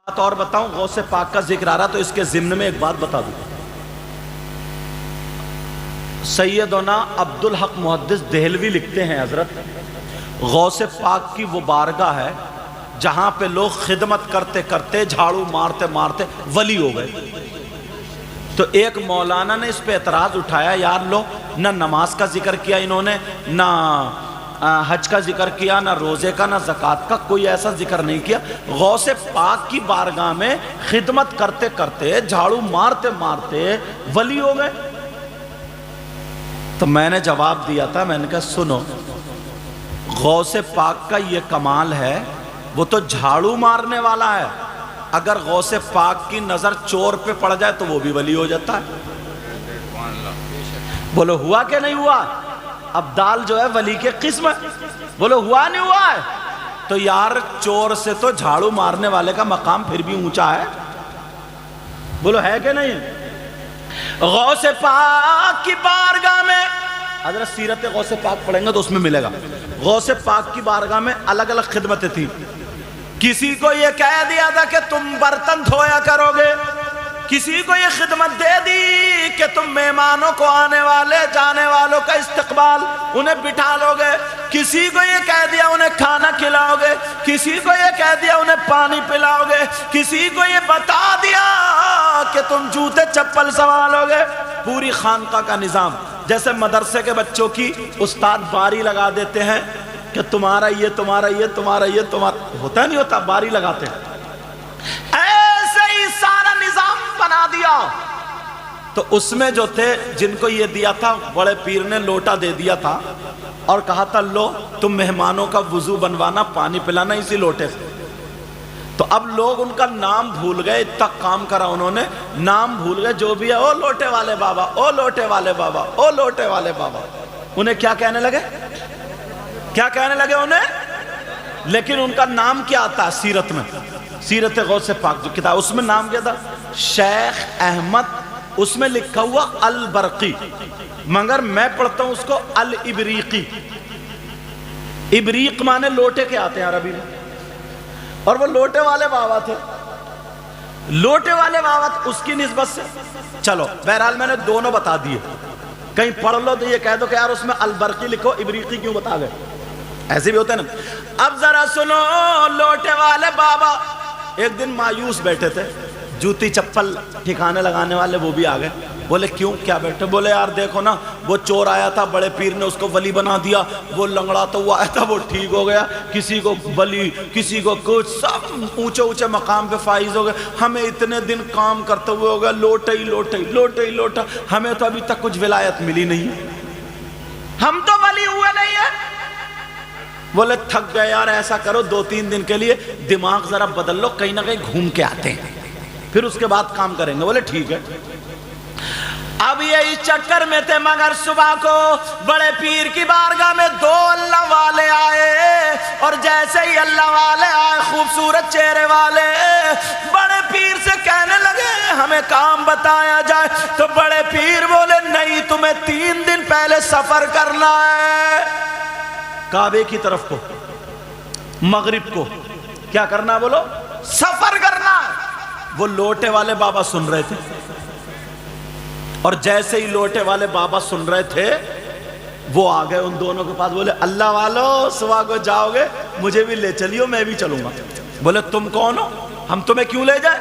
بات اور بتاؤں، غوث پاک کا ذکر آ رہا تو اس کے ضمن میں ایک بات بتا دوں۔ سیدنا عبدالحق محدث دہلوی لکھتے ہیں حضرت، غوث پاک کی وہ بارگاہ ہے جہاں پہ لوگ خدمت کرتے کرتے جھاڑو مارتے مارتے ولی ہو گئے۔ تو ایک مولانا نے اس پہ اعتراض اٹھایا، یار لو نہ نماز کا ذکر کیا انہوں نے، نہ حج کا ذکر کیا، نہ روزے کا، نہ زکوٰۃ کا، کوئی ایسا ذکر نہیں کیا، غوث پاک کی بارگاہ میں خدمت کرتے کرتے جھاڑو مارتے مارتے ولی ہو گئے۔ تو میں نے جواب دیا تھا، میں نے کہا سنو، غوث پاک کا یہ کمال ہے، وہ تو جھاڑو مارنے والا ہے، اگر غوث پاک کی نظر چور پہ پڑ جائے تو وہ بھی ولی ہو جاتا ہے۔ بولو ہوا کہ نہیں ہوا؟ ابدال جو ہے ولی کے قسم ہے، بولو ہوا نہیں ہوا ہے؟ تو یار چور سے تو جھاڑو مارنے والے کا مقام پھر بھی اونچا ہے، بولو ہے کہ نہیں؟ غوث پاک کی بارگاہ میں، حضرت سیرت غوث پاک پڑھیں گے تو اس میں ملے گا، غوث پاک کی بارگاہ میں الگ الگ خدمتیں تھیں۔ کسی کو یہ کہہ دیا تھا کہ تم برتن دھویا کرو گے، کسی کو یہ خدمت دے دی کہ تم مہمانوں کو آنے والے جانے والوں کا استقبال انہیں بٹھا لو گے، کسی کو یہ کہہ دیا انہیں کھانا کھلاؤ گے، کسی کو یہ کہہ دیا انہیں پانی پلاؤ گے، کسی کو یہ بتا دیا کہ تم جوتے چپل سنبھالو گے۔ پوری خانقاہ کا نظام، جیسے مدرسے کے بچوں کی استاد باری لگا دیتے ہیں کہ تمہارا یہ تمہارا یہ تمہارا یہ تمہارا، ہوتا نہیں ہوتا، باری لگاتے ہیں، ایسے ہی سارا نظام بنا دیا۔ تو اس میں جو تھے جن کو یہ دیا تھا، بڑے پیر نے لوٹا دے دیا تھا اور کہا تھا لو تم مہمانوں کا وضو بنوانا، پانی پلانا اسی لوٹے سے۔ تو اب لوگ ان کا نام بھول گئے، اتنا کام کرا انہوں نے، نام بھول گئے، جو بھی ہے او لوٹے والے بابا، او لوٹے والے بابا، او لوٹے والے بابا۔ انہیں کیا کہنے لگے؟ کیا کہنے لگے انہیں؟ لیکن ان کا نام کیا آتا ہے سیرت میں؟ سیرت غوث پاک جو کتاب، اس میں نام کیا تھا؟ شیخ احمد، اس میں لکھا ہوا البرقی، مگر میں پڑھتا ہوں اس کو الابریقی۔ ابریق مانے لوٹے کے آتے ہیں عربی میں، اور وہ لوٹے والے بابا تھے، لوٹے والے بابا اس کی نسبت سے۔ چلو بہرحال میں نے دونوں بتا دیے، کہیں پڑھ لو تو یہ کہہ دو کہ یار اس میں البرقی لکھو، ابریقی کیوں بتا گئے؟ ایسے بھی ہوتے ہیں نا۔ اب ذرا سنو، لوٹے والے بابا ایک دن مایوس بیٹھے تھے، جوتی چپل ٹھکانے لگانے والے وہ بھی آ گئے، بولے کیوں کیا بیٹھے؟ بولے یار دیکھو نا، وہ چور آیا تھا، بڑے پیر نے اس کو ولی بنا دیا، وہ لنگڑا تو وہ آیا تھا وہ ٹھیک ہو گیا، کسی کو ولی کسی کو کچھ، سب اونچے اونچے مقام پہ فائز ہو گئے، ہمیں اتنے دن کام کرتے ہوئے ہو گیا، لوٹے ہی لوٹے لوٹے ہی لوٹا، ہمیں تو ابھی تک کچھ ولایت ملی نہیں، ہم تو ولی ہوئے نہیں ہیں۔ بولے تھک گئے یار، ایسا کرو 2-3 دن کے لیے دماغ ذرا بدل لو، کہیں نہ کہیں گھوم کے آتے ہیں، پھر اس کے بعد کام کریں گے۔ بولے ٹھیک ہے۔ اب یہ اس چکر میں تھے، مگر صبح کو بڑے پیر کی بارگاہ میں 2 اللہ والے آئے، اور جیسے ہی اللہ والے آئے، خوبصورت چہرے والے، بڑے پیر سے کہنے لگے ہمیں کام بتایا جائے۔ تو بڑے پیر بولے نہیں، تمہیں 3 دن پہلے سفر کرنا ہے، کعبے کی طرف کو، مغرب کو کیا کرنا؟ بولو سفر کرنا ہے۔ وہ لوٹے والے بابا سن رہے تھے، اور جیسے ہی لوٹے والے بابا سن رہے تھے، وہ آ گئے ان دونوں کے پاس، بولے اللہ والو صبح کو جاؤ گے، مجھے بھی لے چلیو، میں بھی چلوں گا۔ بولے تم کون ہو، ہم تمہیں کیوں لے جائیں؟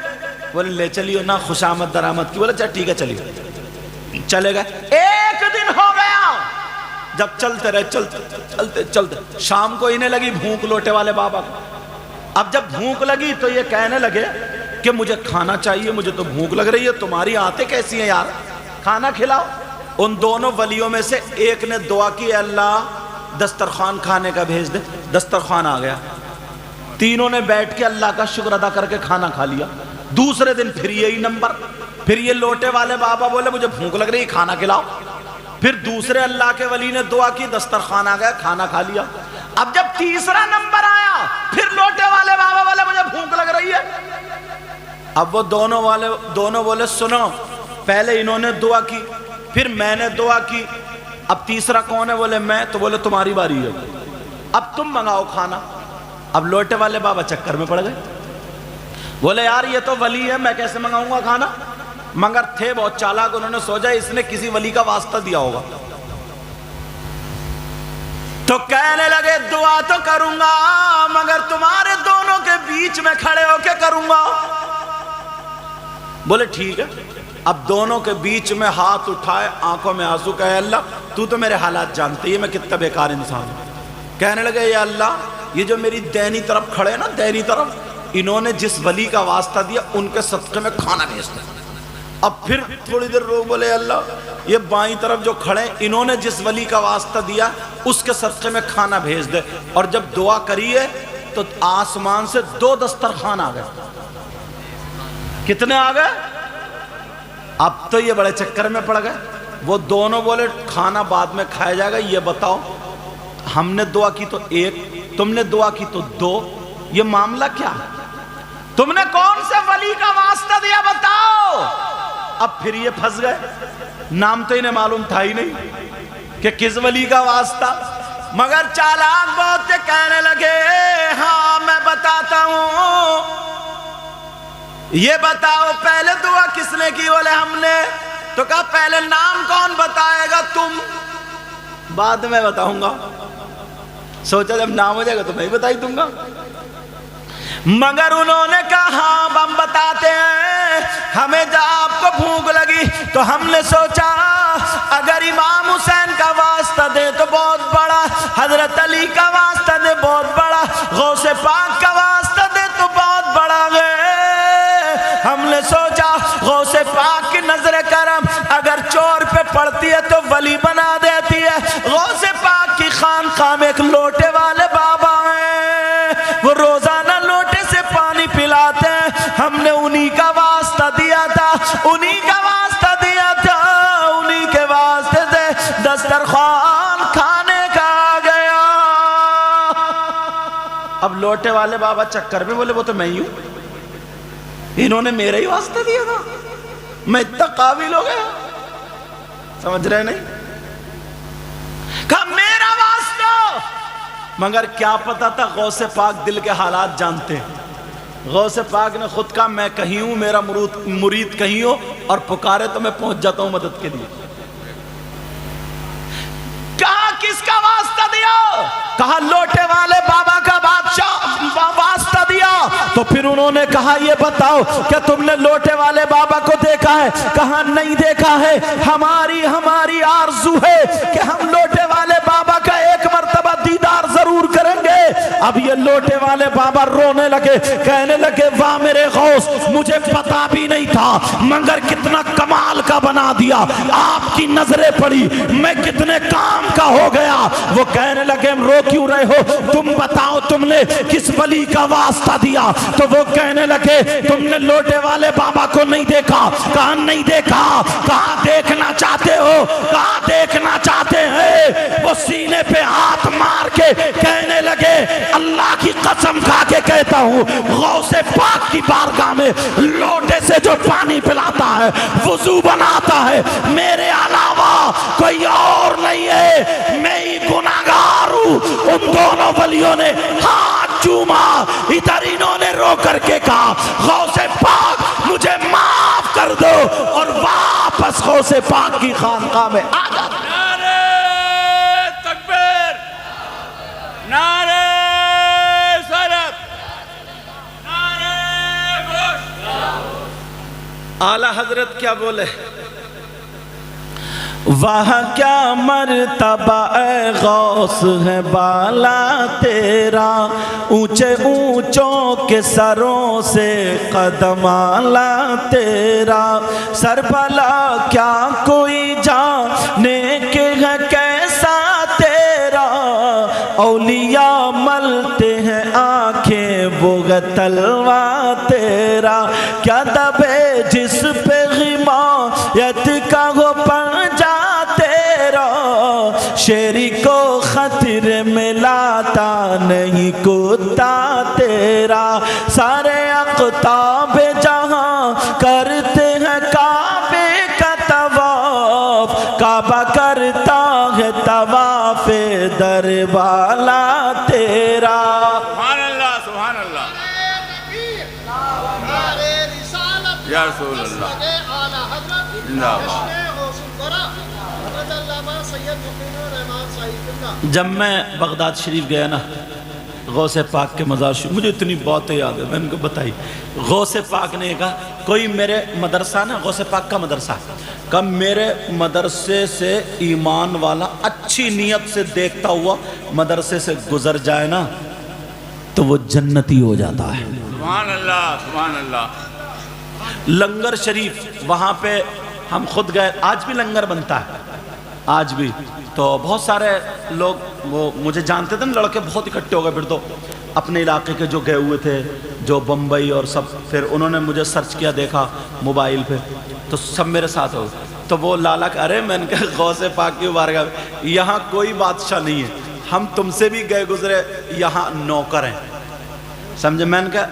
بولے لے چلیو نا، خوش آمد درآمد کی۔ بولے چل ٹھیک ہے چلیو۔ چلے گئے، 1 دن ہو گیا، جب چلتے رہے چلتے چلتے چلتے، شام کو انہیں لگی بھوک لوٹے والے بابا کو۔ اب جب بھوک لگی تو یہ کہنے لگے کہ مجھے کھانا چاہیے، مجھے تو بھوک لگ رہی ہے، تمہاری آنتیں کیسی ہیں یار، کھانا کھلاؤ۔ ان دونوں ولیوں میں سے ایک نے دعا کی، اے اللہ دسترخوان کھانے کا بھیج دے، دسترخوان آ گیا، تینوں نے بیٹھ کے اللہ کا شکر ادا کر کے کھانا کھا لیا۔ دوسرے دن پھر یہی نمبر، پھر یہ لوٹے والے بابا بولے مجھے بھوک لگ رہی ہے، کھانا کھلاؤ۔ پھر دوسرے اللہ کے ولی نے دعا کی، دسترخوان آ گیا، کھانا کھا لیا۔ اب جب تیسرا نمبر آیا، پھر لوٹے والے بابا بولے مجھے بھوک لگ رہی ہے۔ اب وہ دونوں بولے سنو، پہلے انہوں نے دعا کی، پھر میں نے دعا کی، اب تیسرا کون ہے؟ بولے میں۔ تو بولے تمہاری باری ہے، اب تم منگاؤ کھانا۔ اب لوٹے والے بابا چکر میں پڑ گئے، بولے یار یہ تو ولی ہے، میں کیسے منگاؤں گا کھانا؟ مگر تھے بہت چالاک، انہوں نے سوچا اس نے کسی ولی کا واسطہ دیا ہوگا، تو کہنے لگے دعا تو کروں گا مگر تمہارے دونوں کے بیچ میں کھڑے ہو کے کروں گا۔ بولے ٹھیک ہے۔ اب دونوں کے بیچ میں ہاتھ اٹھائے، آنکھوں میں آنسو، کہے اللہ تو تو میرے حالات جانتے ہیں، میں کتنا بیکار انسان ہوں۔ کہنے لگے یا اللہ یہ جو میری دینی طرف کھڑے ہیں نا، دینی طرف، انہوں نے جس ولی کا واسطہ دیا ان کے صدقے میں کھانا بھیج دے۔ اب پھر تھوڑی دیر رو، بولے اللہ یہ بائیں طرف جو کھڑے ہیں انہوں نے جس ولی کا واسطہ دیا اس کے صدقے میں کھانا بھیج دے۔ اور جب دعا کریے تو آسمان سے 2 دسترخوان آ گئے۔ کتنے آ گئے؟ اب تو یہ بڑے چکر میں پڑ گئے۔ وہ دونوں بولے کھانا بعد میں کھایا جائے گا، یہ بتاؤ ہم نے دعا کی تو 1، تم نے دعا کی تو 2، یہ معاملہ کیا ہے؟ تم نے کون سے ولی کا واسطہ دیا بتاؤ؟ اب پھر یہ پھنس گئے، نام تو انہیں معلوم تھا ہی نہیں کہ کس ولی کا واسطہ، مگر چالاک بہت تھے، کہنے لگے ہاں میں بتاتا ہوں، یہ بتاؤ پہلے دعا کس نے کی؟ بولے ہم نے۔ تو کہا پہلے نام کون بتائے گا؟ تم۔ بعد میں بتاؤں گا۔ سوچا جب نام ہو جائے گا تو میں ہی بتائی دوں گا۔ مگر انہوں نے کہا ہاں ہم بتاتے ہیں، ہمیں جب آپ کو بھوک لگی تو ہم نے سوچا اگر امام حسین کا واسطہ دے تو بہت بڑا، حضرت علی کا واسطہ دے بہت بڑا، غوث پاک کا واسطہ دے تو بہت بڑا ہے۔ ہم نے سوچا غوث پاک کی نظر کرم اگر چور پہ پڑتی ہے تو ولی بنا دیتی ہے۔ غوث پاک کی خانقاہ میں ایک لوٹے والے بابا ہیں، وہ روزانہ لوٹے سے پانی پلاتے ہیں، ہم نے انہی کا واسطہ دیا تھا، انہی کا واسطہ دیا تھا، انہی کے واسطے سے دسترخوان کھانے کا آ گیا۔ اب لوٹے والے بابا چکر میں بولے وہ تو میں ہی ہوں، انہوں نے میرا ہی واسطہ دیا تھا، میں اتنا قابل ہو گیا۔ سمجھ رہے نہیں؟ کہا میرا واسطہ، مگر کیا پتا تھا غوث پاک دل کے حالات جانتے ہیں۔ غوث پاک نے خود کہا میں کہیں ہوں، میرا مرید کہیں ہو اور پکارے تو میں پہنچ جاتا ہوں مدد کے لیے۔ کہا کس کا واسطہ دیا؟ کہا لوٹے والے بابا کا بادشاہ واسطہ دیا۔ تو پھر انہوں نے کہا یہ بتاؤ کہ تم نے لوٹے والے بابا کو دیکھا ہے؟ کہا نہیں دیکھا ہے، ہماری آرزو ہے کہ ہم لوٹے والے بابا کا ایک مرتبہ دیدار ضرور کریں گے۔ اب یہ لوٹے والے بابا رونے لگے، کہنے لگے واہ میرے غوث، مجھے پتا بھی نہیں تھا مگر کتنا کمال کا بنا دیا، آپ کی نظریں پڑی میں کتنے کام کا ہو گیا۔ وہ کہنے لگے رو کیوں رہے ہو؟ تم بتاؤ تم نے کس ولی کا واسطہ دیا؟ تو وہ کہنے لگے تم نے لوٹے والے بابا کو نہیں دیکھا؟ کہا نہیں دیکھا۔ کہا دیکھنا چاہتے ہو؟ کہا دیکھنا چاہتے ہیں۔ وہ سینے پہ ہاتھ مار کے کہنے لگے اللہ کی قسم کھا کے کہتا ہوں غوث پاک کی بارگاہ میں لوٹے سے جو پانی پلاتا ہے، وضو بناتا ہے، میرے علاوہ کوئی اور نہیں ہے، میں ہی گناہگار ہوں۔ ان دونوں ولیوں نے ہاتھ چوما، ادھر انہوں نے رو کر کے کہا غوث پاک مجھے معاف کر دو، اور واپس غوث پاک کی خانقاہ میں آ جا۔ نعرہ تکبیر، نعرہ صرف، نعرہ گوش۔ اعلیٰ حضرت کیا بولے؟ وہاں کیا مرتبہ اے غوث ہے بالا تیرا، اونچے اونچوں کے سروں سے قدم اعلیٰ تیرا، سر بھلا کیا کوئی جانے کہ ہے کیسا تیرا، اولیاء ملتے ہیں آنکھیں وہ ہے تلوہ تیرا، کیا دبے جس پہ غمایت کا ہو پنجا تیرا، شیری کو خطرے میں لاتا نہیں کتا تیرا، سارے اقطاب جہاں کرتے ہیں کعبے کا طواف، کعبہ کرتا ہے طواف در بالا تیرا۔ سبحان اللہ، سبحان اللہ۔ یا رسول اللہ زندہ باد. جب میں بغداد شریف گیا نا، غوث پاک کے مزار شریف، مجھے اتنی باتیں یاد ہے، میں ان کو بتائی. غوث پاک نے کہا کوئی میرے مدرسہ نا، غوث پاک کا مدرسہ، کہ میرے مدرسے سے ایمان والا اچھی نیت سے دیکھتا ہوا مدرسے سے گزر جائے نا تو وہ جنتی ہو جاتا ہے. سبحان اللہ سبحان اللہ. لنگر شریف وہاں پہ ہم خود گئے، آج بھی لنگر بنتا ہے آج بھی. تو بہت سارے لوگ وہ مجھے جانتے تھے نا، لڑکے بہت اکٹھے ہو گئے. پھر تو اپنے علاقے کے جو گئے ہوئے تھے، جو بمبئی اور سب، پھر انہوں نے مجھے سرچ کیا، دیکھا موبائل پہ، تو سب میرے ساتھ ہو. تو وہ لالا ارے میں نے کہا غوث پاک کی بارگاہ میں یہاں کوئی بادشاہ نہیں ہے، ہم تم سے بھی گئے گزرے، یہاں نوکر ہیں، سمجھے. میں نے کہا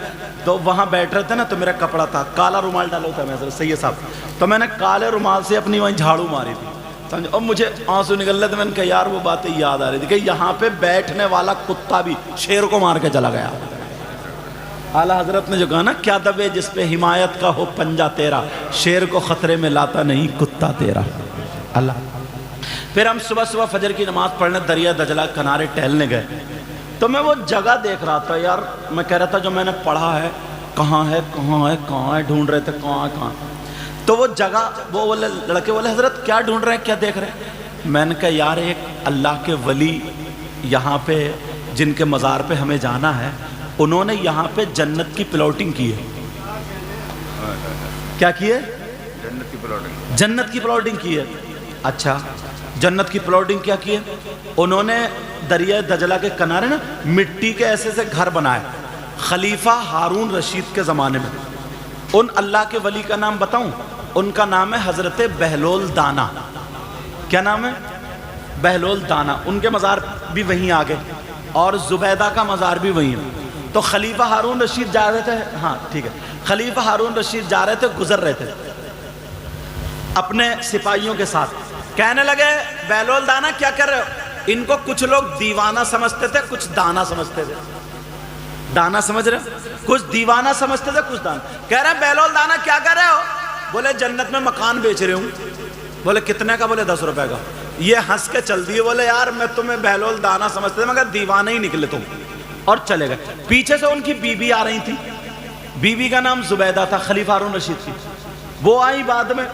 تو وہاں بیٹھ رہے تھے نا، تو میرا کپڑا تھا، کالا رومال ڈالا ہوتا ہے میں سید صاحب، تو میں نے کالے رومال سے اپنی وہیں جھاڑو ماری تھی، سمجھے. اور مجھے آنسو نکل رہے تھے. میں نے کہا یار وہ باتیں یاد آ رہی تھی کہ یہاں پہ بیٹھنے والا کتا بھی شیر کو مار کے چلا گیا. اعلیٰ حضرت نے جو کہا نا، کیا دبے جس پہ حمایت کا ہو پنجہ تیرا، شیر کو خطرے میں لاتا نہیں کتا تیرا. اللہ. پھر ہم صبح صبح فجر کی نماز پڑھنے دریا دجلہ کنارے ٹہلنے گئے. تو میں وہ جگہ دیکھ رہا تھا یار، میں کہہ رہا تھا جو میں نے پڑھا ہے کہاں ہے کہاں ہے کہاں ہے، ڈھونڈ رہے تھے کہاں ہے کہاں. تو وہ جگہ، وہ بولے لڑکے بولے حضرت کیا ڈھونڈ رہے ہیں، کیا دیکھ رہے ہیں. میں نے کہا یار ایک اللہ کے ولی یہاں پہ جن کے مزار پہ ہمیں جانا ہے، انہوں نے یہاں پہ جنت کی پلاٹنگ کی ہے. کیا کی ہے؟ جنت کی پلاٹنگ. جنت کی پلاٹنگ کی ہے. اچھا جنت کی پلاٹنگ کیا کی ہے؟ انہوں نے دریا دجلہ کے کنارے نا مٹی کے ایسے سے گھر بنائے. خلیفہ ہارون رشید کے زمانے میں. ان اللہ کے ولی کا نام بتاؤں؟ ان کا نام ہے حضرت بہلول دانا. کیا نام ہے؟ بہلول دانا. ان کے مزار بھی وہیں آگے، اور زبیدہ کا مزار بھی وہیں ہے. تو خلیفہ ہارون رشید جا رہے تھے، ہاں ٹھیک ہے، خلیفہ ہارون رشید جا رہے تھے، گزر رہے تھے اپنے سپاہیوں کے ساتھ. کہنے لگے بہلول دانا کیا کر رہے ہو؟ ان کو کچھ لوگ دیوانہ سمجھتے تھے، کچھ دانا سمجھتے تھے. دانا سمجھ رہے ہیں؟ کچھ دیوانہ سمجھتے تھے، کچھ دانا. کہہ رہے ہیں بہلول دانا کیا کر رہے ہو؟ بولے جنت میں مکان بیچ رہے ہوں. بولے کتنے کا؟ بولے 10 روپے کا. یہ ہنس کے چل دیے. بولے یار میں تمہیں بہلول دانا سمجھتے تھے مگر دیوانہ ہی نکلے تم، اور چلے گئے. پیچھے سے ان کی بی بی آ رہی تھی، بی بی کا نام زبیدہ تھا، خلیفہ ہارون رشید کی. وہ آئی بعد میں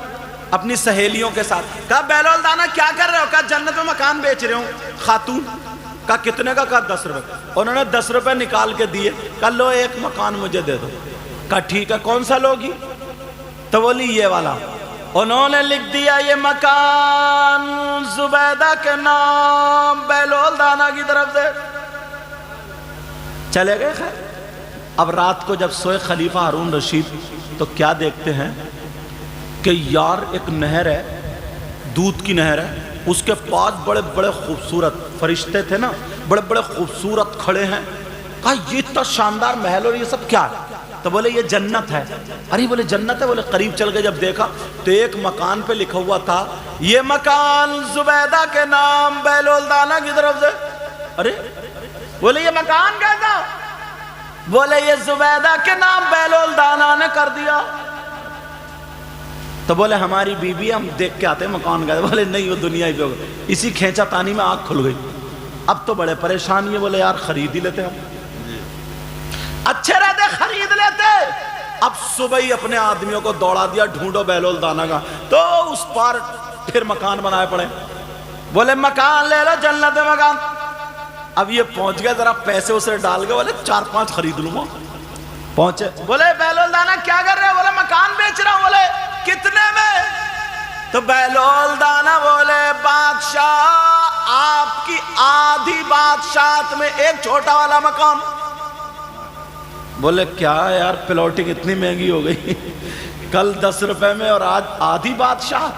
اپنی سہیلیوں کے ساتھ. کہا بہلول دانا کیا کر رہے ہو؟ کہا جنت میں مکان بیچ رہے ہوں. خاتون. کہا کتنے کا؟ کہا 10 روپے. انہوں نے 10 روپے نکال کے دیے. کہا لو ایک مکان مجھے دے دو. کہا ٹھیک ہے کون سا لوگی؟ تو بولی یہ والا. انہوں نے لکھ دیا یہ مکان زبیدہ کے نام بہلول دانا کی طرف سے. چلے گئے. خیر اب رات کو جب سوئے خلیفہ ہارون رشید تو کیا دیکھتے ہیں کہ یار ایک نہر ہے، دودھ کی نہر ہے، اس کے پاس بڑے بڑے خوبصورت فرشتے تھے نا، بڑے بڑے خوبصورت کھڑے ہیں. کہا یہ اتنا شاندار محل اور یہ سب کیا ہے؟ تو بولے یہ جنت ہے. ارے بولے جنت ہے؟ بولے قریب چل کے جب دیکھا تو ایک مکان پہ لکھا ہوا تھا یہ مکان زبیدہ کے نام بہلول دانا کی طرف سے. ارے بولے یہ مکان کیسا؟ بولے یہ زبیدہ کے نام بہلول دانا نے کر دیا. تو بولے ہماری بی بی ہم دیکھ کے آتے ہیں مکان کا. بولے نہیں وہ دنیا ہی پہ ہوگا. اسی کھینچا تانی میں آنکھ کھل گئی. اب تو بڑے پریشان یہ. بولے یار خرید ہی لیتے ہم، اچھے رہتے خرید لیتے. اب صبح ہی اپنے آدمیوں کو دوڑا دیا ڈھونڈو بہلول دانا کا. تو اس پار پھر مکان بنائے پڑے. بولے مکان لے لو جنت میں مکان. اب یہ پہنچ گئے ذرا پیسے اسے ڈال گئے. بولے 4-5 خرید لوں گا. پہنچے. بولے بہلول دانا کیا کر رہے ہو؟ بولے مکان بیچ رہا ہوں. بولے کتنے میں؟ تو بہلول دانا بولے بادشاہ آپ کی آدھی بادشاہت میں ایک چھوٹا والا مکان. بولے کیا یار پلاٹنگ اتنی مہنگی ہو گئی، کل 10 روپے میں اور آج آدھی بادشاہ.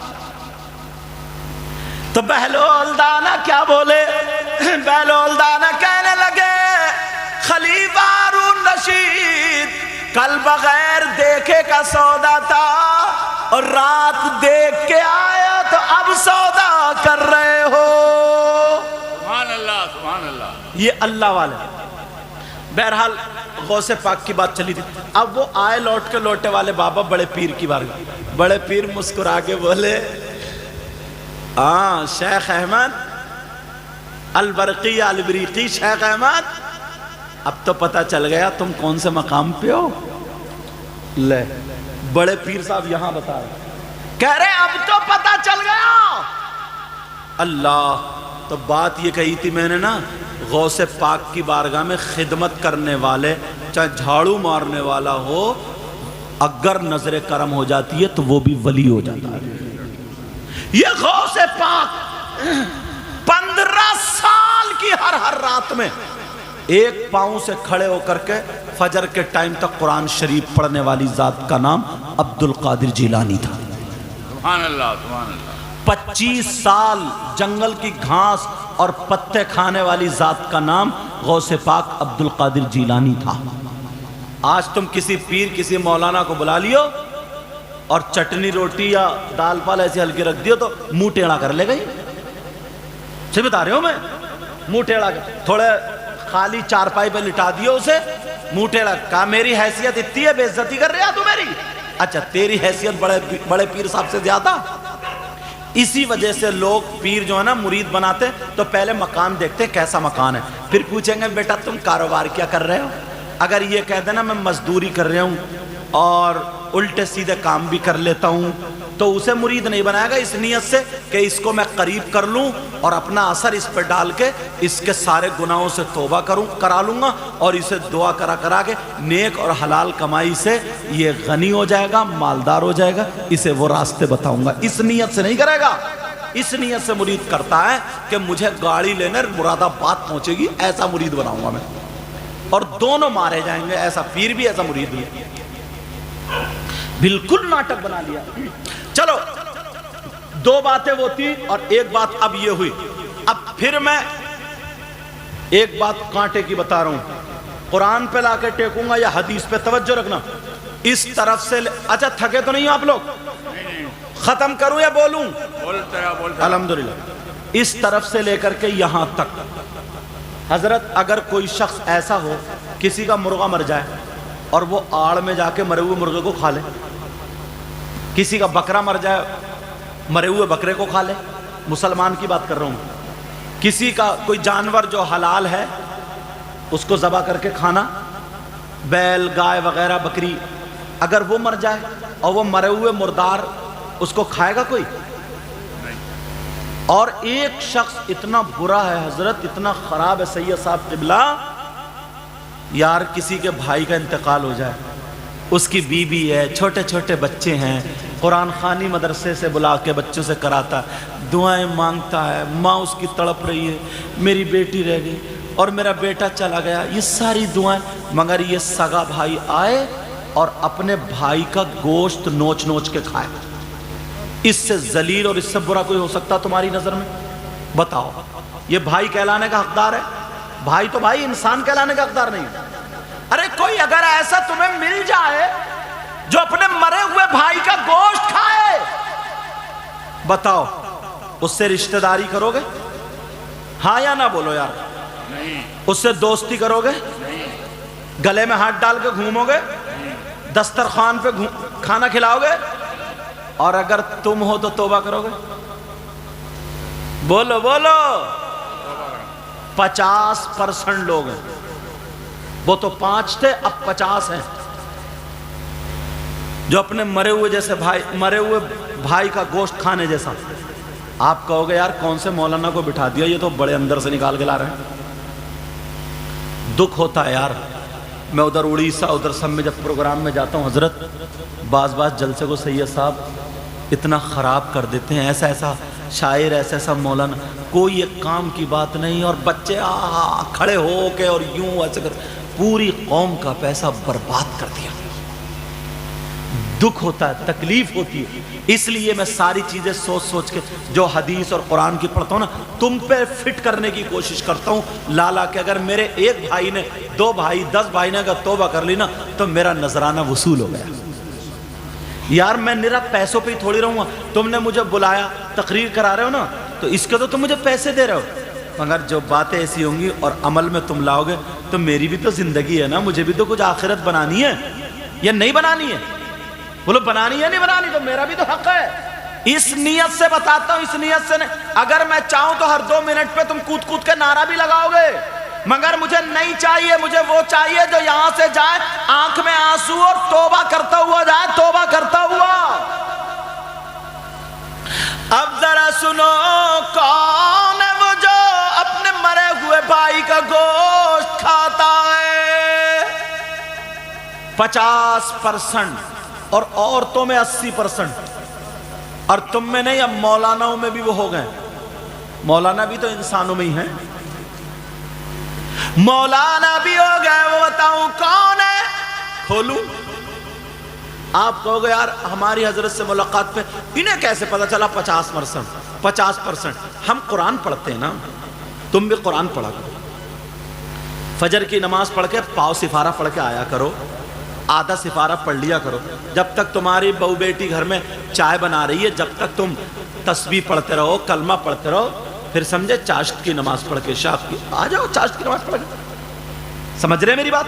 تو بہلول دانا کیا بولے؟ بہلول دانا کہنے لگے خلیفہ ہارون رشید کل بغیر دیکھے کا سودا تھا اور رات دیکھ کے آیا تو اب سودا کر رہے ہو. سبحان اللہ سبحان اللہ. یہ اللہ والے. بہرحال غوث پاک کی بات چلی تھی. اب وہ آئے لوٹ کے لوٹے والے بابا بڑے پیر کی بارگاہ. بڑے پیر مسکرا کے بولے ہاں شیخ احمد البرقی البریقی، شیخ احمد اب تو پتہ چل گیا تم کون سے مقام پہ ہو. لے بڑے پیر صاحب یہاں بتا رہے، کہہ رہے اب تو پتہ چل گیا. اللہ، تو بات یہ کہی تھی میں نے نا، غوث پاک کی بارگاہ میں خدمت کرنے والے چاہے جھاڑو مارنے والا ہو، اگر نظر کرم ہو جاتی ہے تو وہ بھی ولی ہو جاتا ہے. یہ غوث پاک 15 سال کی ہر رات میں ایک پاؤں سے کھڑے ہو کر کے فجر کے ٹائم تک قرآن شریف پڑھنے والی ذات کا نام عبد القادر جیلانی تھا. سبحان اللہ سبحان اللہ. 25 سال جنگل کی گھاس اور پتے کھانے والی ذات کا نام غوث پاک عبد القادر جیلانی تھا. آج تم کسی پیر کسی مولانا کو بلا لیو اور چٹنی روٹی یا دال پال ایسی ہلکی رکھ دیو تو منہ ٹیڑھا کر لے گئی. صحیح بتا رہے ہو میں؟ منہ ٹیڑھا کر، تھوڑے خالی چارپائی پہ لٹا دیو اسے، منہ ٹیڑھا. کہا میری حیثیت اتنی ہے، بے عزتی کر رہا تو میری؟ اچھا تیری حیثیت بڑے پیر صاحب سے زیادہ. اسی وجہ سے لوگ پیر جو ہے نا مرید بناتے تو پہلے مکان دیکھتے کیسا مکان ہے، پھر پوچھیں گے بیٹا تم کاروبار کیا کر رہے ہو. اگر یہ کہہ دینا میں مزدوری کر رہا ہوں اور الٹے سیدھے کام بھی کر لیتا ہوں تو اسے مرید نہیں بنائے گا، اس نیت سے کہ اس کو میں قریب کر لوں اور اپنا اثر اس پہ ڈال کے اس کے سارے گناہوں سے توبہ کرا لوں گا اور اسے دعا کرا کے نیک اور حلال کمائی سے یہ غنی ہو جائے گا، مالدار ہو جائے گا، اسے وہ راستے بتاؤں گا. اس نیت سے نہیں کرے گا. اس نیت سے مرید کرتا ہے کہ مجھے گاڑی لینے مراد آباد پہنچے گی، ایسا مرید بناؤں گا میں، اور دونوں مارے جائیں گے، ایسا پیر بھی ایسا مرید بھی. بالکل ناٹک بنا لیا. چلو دو باتیں وہ تھی اور ایک بات اب یہ ہوئی. اب پھر میں ایک بات کانٹے کی بتا رہا ہوں، قرآن پہ لا کے ٹیکوں گا یا حدیث پہ؟ توجہ رکھنا. اس طرف سے اچھا تھکے تو نہیں ہو آپ لوگ؟ ختم کروں یا بولوں؟ بولتا الحمدللہ. اس طرف سے لے کر کے یہاں تک حضرت اگر کوئی شخص ایسا ہو کسی کا مرغا مر جائے اور وہ آڑ میں جا کے مرے ہوئے مرغے کو کھا لے، کسی کا بکرا مر جائے مرے ہوئے بکرے کو کھا لے، مسلمان کی بات کر رہا ہوں، کسی کا کوئی جانور جو حلال ہے اس کو ذبح کر کے کھانا، بیل گائے وغیرہ بکری، اگر وہ مر جائے اور وہ مرے ہوئے مردار اس کو کھائے گا کوئی؟ اور ایک شخص اتنا برا ہے حضرت، اتنا خراب ہے سید صاحب قبلہ، یار کسی کے بھائی کا انتقال ہو جائے، اس کی بیوی ہے، چھوٹے چھوٹے بچے ہیں، قرآن خوانی مدرسے سے بلا کے بچوں سے کراتا ہے، دعائیں مانگتا ہے، ماں اس کی تڑپ رہی ہے میری بیٹی رہ گئی اور میرا بیٹا چلا گیا، یہ ساری دعائیں، مگر یہ سگا بھائی آئے اور اپنے بھائی کا گوشت نوچ نوچ کے کھائے. اس سے ذلیل اور اس سے برا کوئی ہو سکتا تمہاری نظر میں؟ بتاؤ. یہ بھائی کہلانے کا حقدار ہے؟ بھائی تو بھائی، انسان کہلانے کا حقدار نہیں. ارے کوئی اگر ایسا تمہیں مل جائے جو اپنے مرے ہوئے بھائی کا گوشت کھائے، بتاؤ اس سے رشتہ داری کرو گے؟ ہاں یا نہ بولو یار. نہیں. اس سے دوستی کرو گے؟ گلے میں ہاتھ ڈال کے گھومو گے؟ دسترخوان پہ کھانا کھلاؤ گے؟ اور اگر تم ہو تو توبہ کرو گے؟ بولو بولو. 50% لوگ ہیں، وہ تو 5 تھے اب 50 ہیں جو اپنے مرے ہوئے بھائی کا گوشت کھانے جیسا. آپ کہو گے یار کون سے مولانا کو بٹھا دیا، یہ تو بڑے اندر سے نکال کے لا رہے ہیں. دکھ ہوتا ہے یار. میں ادھر اڑیسہ ادھر سب میں جب پروگرام میں جاتا ہوں حضرت، بعض جلسے کو سید صاحب اتنا خراب کر دیتے ہیں، ایسا شاعر، ایسا مولانا، کوئی ایک کام کی بات نہیں، اور بچے کھڑے ہو کے اور یوں ایسے کر پوری قوم کا پیسہ برباد کر دیا. دکھ ہوتا ہے، تکلیف ہوتی ہے. اس لیے میں ساری چیزیں سوچ کے جو حدیث اور قرآن کی پڑھتا ہوں نا، تم پہ فٹ کرنے کی کوشش کرتا ہوں لالا کہ اگر میرے ایک بھائی نے، 2 بھائی، 10 بھائی نے اگر توبہ کر لی نا تو میرا نذرانہ وصول ہو گیا. یار میں نرا پیسوں پہ ہی تھوڑی رہوں گا. تم نے مجھے بلایا، تقریر کرا رہے ہو نا، تو اس کے تو تم مجھے پیسے دے رہے ہو، مگر جو باتیں ایسی ہوں گی اور عمل میں تم لاؤ گے تو میری بھی تو زندگی ہے نا, مجھے بھی تو کچھ آخرت بنانی ہے یا نہیں بنانی ہے؟ بولو بنانی ہے نہیں بنانی, تو میرا بھی تو حق ہے. اس نیت سے بتاتا ہوں, اس نیت سے نہیں. اگر میں چاہوں تو ہر 2 منٹ پہ تم کود کود کے نعرہ بھی لگاؤ گے, مگر مجھے نہیں چاہیے. مجھے وہ چاہیے جو یہاں سے جائے آنکھ میں آنسو اور توبہ کرتا ہوا جائے, توبہ کرتا ہوا. اب ذرا سنو, کون ہے وہ جو اپنے مرے ہوئے بھائی کا گوشت کھاتا ہے؟ 50% اور عورتوں میں 80%, اور تم میں نہیں, اب مولاناؤں میں بھی وہ ہو گئے. مولانا بھی تو انسانوں میں ہی ہیں, مولانا بھی ہو گئے. وہ بتاؤں کون ہے؟ کھولوں. آپ کہو گے یار ہماری حضرت سے ملاقات پہ انہیں کیسے پتا چلا 50%؟ ہم قرآن پڑھتے ہیں نا, تم بھی قرآن پڑھا کرو. فجر کی نماز پڑھ کے پاؤ سفارہ پڑھ کے آیا کرو, آدھا سفارہ پڑھ لیا کرو. جب تک تمہاری بہو بیٹی گھر میں چائے بنا رہی ہے, جب تک تم تسبیح پڑھتے رہو, کلمہ پڑھتے رہو, پھر سمجھے چاشت کی نماز پڑھ کے شام کی آ جاؤ, چاشت کی نماز پڑھ کے. سمجھ رہے میری بات؟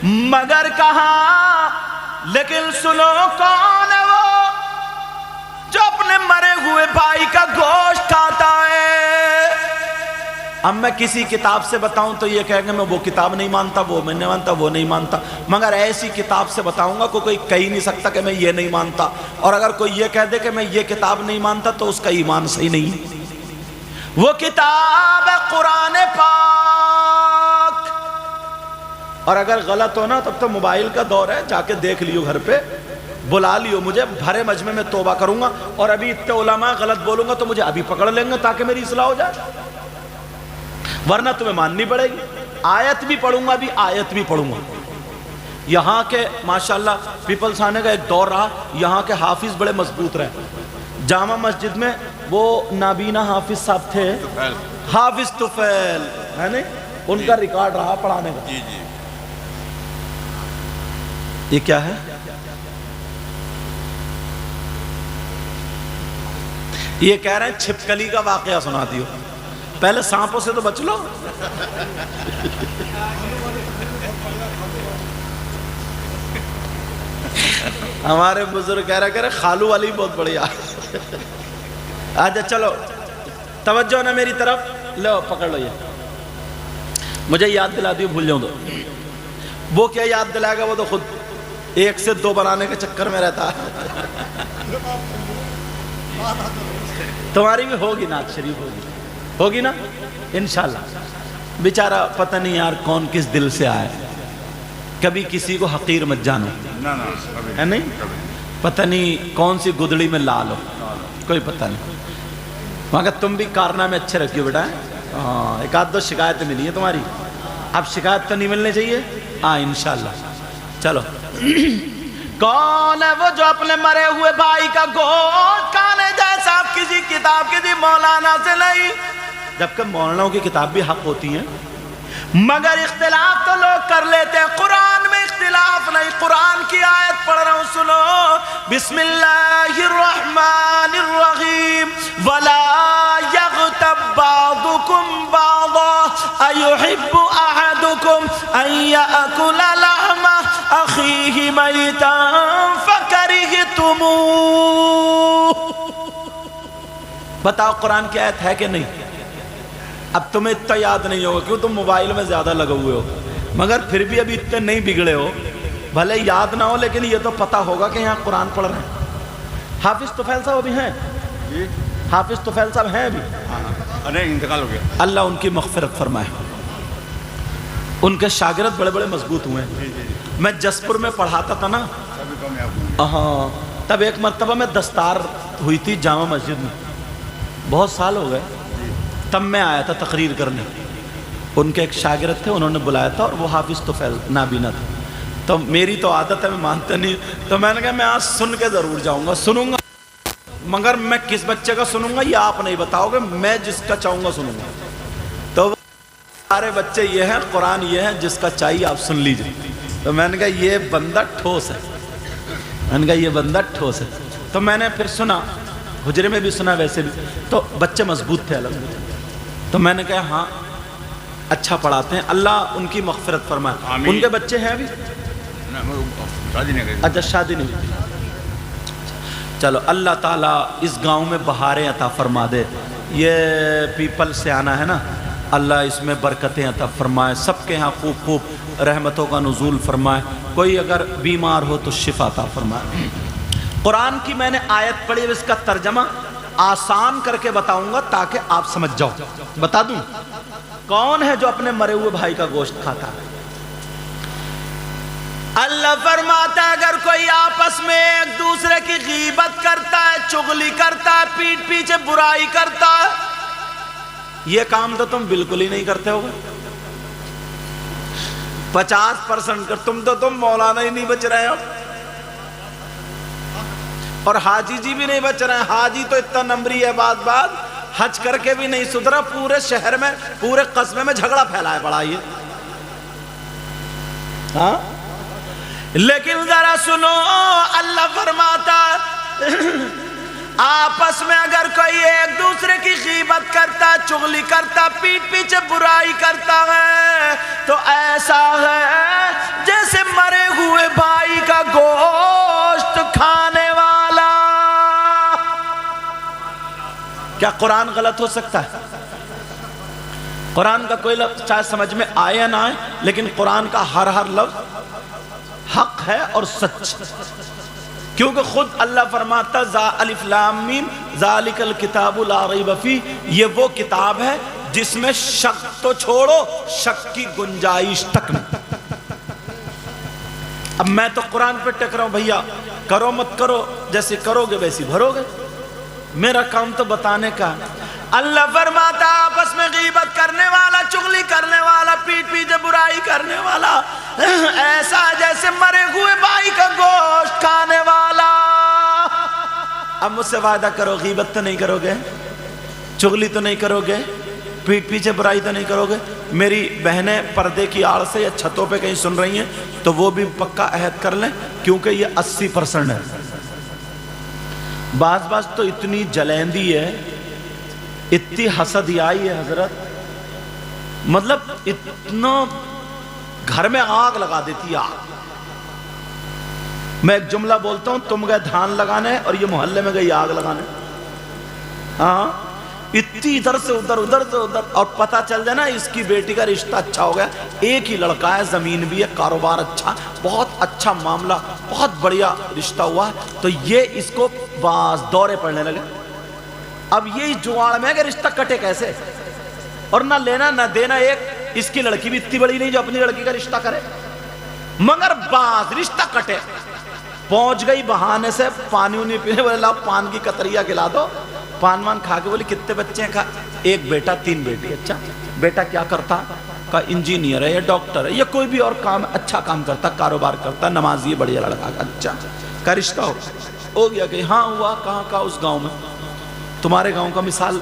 مگر کہاں, لیکن سنو کون ہے وہ جو اپنے مرے ہوئے بھائی کا گوشت کھاتا ہے؟ اب میں کسی کتاب سے بتاؤں تو یہ کہیں گے میں وہ کتاب نہیں مانتا, وہ میں نہیں مانتا, وہ نہیں مانتا. مگر ایسی کتاب سے بتاؤں گا کوئی کہہ نہیں سکتا کہ میں یہ نہیں مانتا. اور اگر کوئی یہ کہہ دے کہ میں یہ کتاب نہیں مانتا تو اس کا ایمان صحیح نہیں. وہ کتاب ہے قرآن پاک. اور اگر غلط ہو نا تب تو موبائل کا دور ہے, جا کے دیکھ لیو, گھر پہ بلا لیو مجھے, بھرے مجمع میں توبہ کروں گا. اور ابھی اتنے علماء غلط بولوں گا تو مجھے ابھی پکڑ لیں گے تاکہ میری اصلاح ہو جائے, ورنہ تمہیں ماننی پڑے گی. آیت بھی پڑھوں گا, ابھی آیت بھی پڑھوں گا. یہاں کے ماشاءاللہ پیپلز آنے کا ایک دور رہا, یہاں کے حافظ بڑے مضبوط رہے. جامع مسجد میں وہ نابینا حافظ صاحب تھے, حافظ طفیل ہے نہیں, ان کا ریکارڈ رہا پڑھانے کا. جی جی. یہ کیا ہے؟ یہ کہہ رہے ہیں چھپکلی کا واقعہ سنا دیو. پہلے سانپوں سے تو بچ لو. ہمارے بزرگ کہہ رہے خالو والی بہت بڑھیا. آجا چلو, توجہ نا میری طرف, لو پکڑ لو. یہ مجھے یاد دلا دیو, بھول جاؤں تو. وہ کیا یاد دلائے گا, وہ تو خود 1 سے 2 بنانے کے چکر میں رہتا ہے. تمہاری بھی ہوگی نعت شریف, ہوگی نا انشاءاللہ. بیچارہ پتہ نہیں یار کون کس دل سے آئے. کبھی کسی کو حقیر مت جانو, ہے نہیں, پتہ نہیں کون سی گدڑی میں لال ہو, کوئی پتہ نہیں. مگر تم بھی کارنامے اچھے رکھیو بیٹا. ہاں, 1-2 شکایتیں ملی ہیں تمہاری, اب شکایت تو نہیں ملنے چاہیے. ہاں انشاءاللہ. چلو, کون ہے وہ جو اپنے مرے ہوئے بھائی کا گوشت کھانے جیسا کسی کتاب کسی مولانا سے نہیں؟ جبکہ مولاناؤں کی کتاب بھی حق ہوتی ہیں, مگر اختلاف تو لوگ کر لیتے ہیں. قرآن میں اختلاف نہیں. قرآن کی آیت پڑھ رہا ہوں, سنو. بسم اللہ الرحمن الرحیم. وَلَا يَغْتَبْ بَعْضُكُمْ بَعْضًا أَيُحِبُّ أَحَدُكُمْ أَن يَأْكُلَ لَحْمَ أَخِيهِ مَيْتًا فَكَرِهْتُمُوهُ. بتاؤ قرآن کی آیت ہے کہ نہیں؟ اب تمہیں اتنا یاد نہیں ہوگا کیوں تم موبائل میں زیادہ لگے ہوئے ہو, مگر پھر بھی ابھی اتنے نہیں بگڑے ہو. بھلے یاد نہ ہو لیکن یہ تو پتا ہوگا کہ یہاں قرآن پڑھ رہے ہیں. حافظ طفیل صاحب ابھی ہیں, حافظ طفیل صاحب ہیں ابھی, نہیں انتقال ہو گیا. اللہ ان کی مغفرت فرمائے. ان کے شاگرد بڑے بڑے مضبوط ہوئے ہیں. میں جسپور میں پڑھاتا تھا نا, ہاں, تب ایک مرتبہ میں دستار ہوئی تھی جامع مسجد میں, بہت سال ہو گئے. تب میں آیا تھا تقریر کرنے. ان کے ایک شاگرد تھے, انہوں نے بلایا تھا, اور وہ حافظ طفیل نابینا تھا. تو میری تو عادت ہے, میں مانتا نہیں, تو میں نے کہا میں آج سن کے ضرور جاؤں گا, سنوں گا, مگر میں کس بچے کا سنوں گا یہ آپ نہیں بتاؤ گے, میں جس کا چاہوں گا سنوں گا. تو سارے بچے یہ ہیں, قرآن یہ ہے, جس کا چاہیے آپ سن لیجئے. تو میں نے کہا یہ بندہ ٹھوس ہے, میں نے کہا یہ بندہ ٹھوس ہے. تو میں نے پھر سنا, حجرے میں بھی سنا, ویسے بھی. تو بچے مضبوط تھے الحمدللہ. تو میں نے کہا ہاں اچھا پڑھاتے ہیں، اللہ ان کی مغفرت فرمائے۔ آمین۔ ان کے بچے ہیں ابھی؟ شادی نہیں کری۔ اچھا شادی نہیں ہوئی۔ چلو اللہ تعالیٰ اس گاؤں میں بہاریں عطا فرما دے۔ یہ پیپل سے آنا ہے نا، اللہ اس میں برکتیں عطا فرمائے، سب کے ہاں خوب خوب رحمتوں کا نزول فرمائے، کوئی اگر بیمار ہو تو شفا عطا فرمائے۔ قرآن کی میں نے آیت پڑھی، اس کا ترجمہ آسان کر کے بتاؤں گا تاکہ آپ سمجھ جاؤ۔ بتا دوں کون ہے جو اپنے مرے ہوئے بھائی کا گوشت کھاتا ہے؟ اللہ فرماتا ہے اگر کوئی آپس میں ایک دوسرے کی غیبت کرتا ہے، چغلی کرتا ہے، پیٹھ پیچھے برائی کرتا ہے، یہ کام تو تم بالکل ہی نہیں کرتے ہوگے، 50% کر تم مولانا ہی نہیں بچ رہے ہو، اور حاجی جی بھی نہیں بچ رہے ہیں۔ حاجی تو اتنا نمبری ہے، بات حج کر کے بھی نہیں سدھرا، پورے شہر میں پورے قصبے میں جھگڑا پھیلائے پڑا یہ۔ ہاں لیکن ذرا سنو، اللہ فرماتا آپس میں اگر کوئی ایک دوسرے کی غیبت کرتا، چغلی کرتا، پیٹھ پیچھے برائی کرتا ہے تو ایسا ہے جیسے مرے ہوئے بھائی کا گوشت کھانے والا۔ کیا قرآن غلط ہو سکتا ہے؟ قرآن کا کوئی لفظ چاہے سمجھ میں آئے یا نہ آئے، لیکن قرآن کا ہر لفظ حق ہے اور سچ، کیونکہ خود اللہ فرماتا الف لام میم ذالک الکتاب لا ریب فیہ، یہ وہ کتاب ہے جس میں شک تو چھوڑو، شک کی گنجائش تک نہیں۔ اب میں تو قرآن پہ ٹک رہا ہوں، بھیا کرو مت کرو، جیسے کرو گے ویسی بھرو گے، میرا کام تو بتانے کا۔ اللہ فرماتا آپس میں غیبت کرنے والا، چغلی کرنے والا، پیٹھ پیچھے برائی کرنے والا ایسا جیسے مرے ہوئے بھائی کا گوشت کھانے والا۔ اب مجھ سے وعدہ کرو، غیبت تو نہیں کرو گے، چغلی تو نہیں کرو گے، پیٹھ پیچھے برائی تو نہیں کرو گے۔ میری بہنیں پردے کی آڑ سے یا چھتوں پہ کہیں سن رہی ہیں تو وہ بھی پکا عہد کر لیں، کیونکہ یہ 80% ہے۔ بعض تو اتنی جلیندی ہے، اتنی حسدیائی ہے حضرت، مطلب اتنا گھر میں آگ لگا دیتی ہے۔ آگ، میں ایک جملہ بولتا ہوں، تم گئے دھان لگانے اور یہ محلے میں گئی آگ لگانے۔ ہاں اتنی ادھر سے ادھر، ادھر سے ادھر، اور پتہ چل جائے نا اس کی بیٹی کا رشتہ اچھا ہو گیا، ایک ہی لڑکا ہے، زمین بھی ہے، کاروبار اچھا، بہت اچھا معاملہ، بہت بڑھیا رشتہ ہوا، تو یہ اس کو باز دورے پڑنے لگے۔ اب یہی جواڑ میں کہ رشتہ کٹے کیسے، اور نہ لینا نہ دینا، ایک اس کی لڑکی بھی اتنی بڑی نہیں جو اپنی لڑکی کا رشتہ کرے، مگر باز رشتہ کٹے۔ پہنچ گئی بہانے سے پانی نہیں پینے، بولے لاؤ پان کی قطریہ کھلا دو، پان وان کھا کے بولی کتنے بچے ہیں؟ کھا ایک بیٹا 3 بیٹی۔ اچھا بیٹا کیا کرتا؟ کہا انجینئر ہے یا ڈاکٹر ہے یا کوئی بھی اور کام، اچھا کام کرتا، کاروبار کرتا، نمازی بڑھیا لڑکا۔ اچھا کا رشتہ ہو گیا کہ ہاں ہوا، کہاں کا؟ اس گاؤں میں، تمہارے گاؤں کا مثال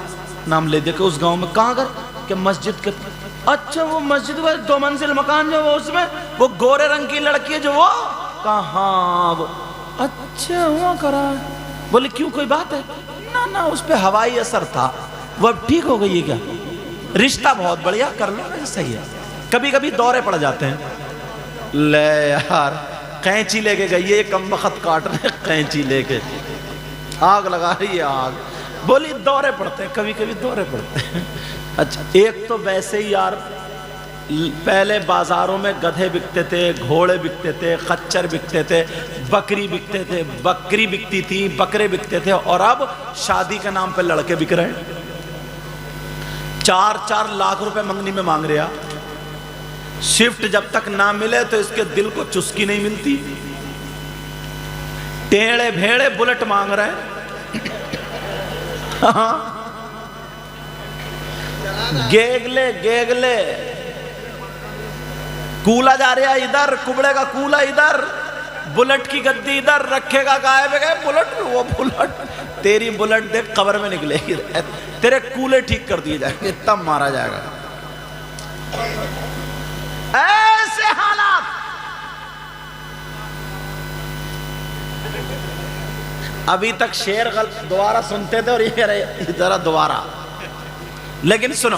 نام لے دے کہ اس گاؤں میں کہاں کر کہ مسجد کے۔ اچھا وہ مسجد کا 2 منزل مکان جو وہ اس میں وہ گورے رنگ کی لڑکی ہے جو وہ، کہاں وہ؟ اچھا ہوا کرا۔ بولے کیوں کوئی بات ہے؟ نہ اس پہ ہوائی اثر تھا، وہ اب ٹھیک ہو گئی ہے کیا؟ رشتہ بہت بڑھیا، کر لو، صحیح ہے۔ کبھی کبھی دورے پڑ جاتے ہیں، لے یار قینچی لے کے گئی ہے کم وقت کاٹنے، قینچی لے کے آگ لگا رہی ہے، آگ۔ بولی دورے پڑتے ہیں، کبھی کبھی دورے پڑتے ہیں۔ اچھا ایک تو ویسے ہی یار، پہلے بازاروں میں گدھے بکتے تھے، گھوڑے بکتے تھے، خچر بکتے تھے، بکری بکتے تھے، بکری بکتی تھی، بکرے بکتے تھے، اور اب شادی کے نام پہ لڑکے بک رہے ہیں۔ 4 لاکھ روپے منگنی میں مانگ رہا، شفٹ جب تک نہ ملے تو اس کے دل کو چسکی نہیں ملتی، ٹیڑے بھیڑے بلٹ مانگ رہے ہیں۔ گیگلے کولا جا رہا ادھر، کبڑے کا کولا ادھر، بلٹ کی گدی ادھر، رکھے گا گائے بے گئے بلٹ، وہ بلٹ تیری بلٹ دیکھ قبر میں نکلے گی، تیرے کولے ٹھیک کر دیے جائیں گے، تب مارا جائے گا۔ ایسے حالات۔ ابھی تک شعر دوبارہ سنتے تھے اور یہ ذرا دوبارہ، لیکن سنو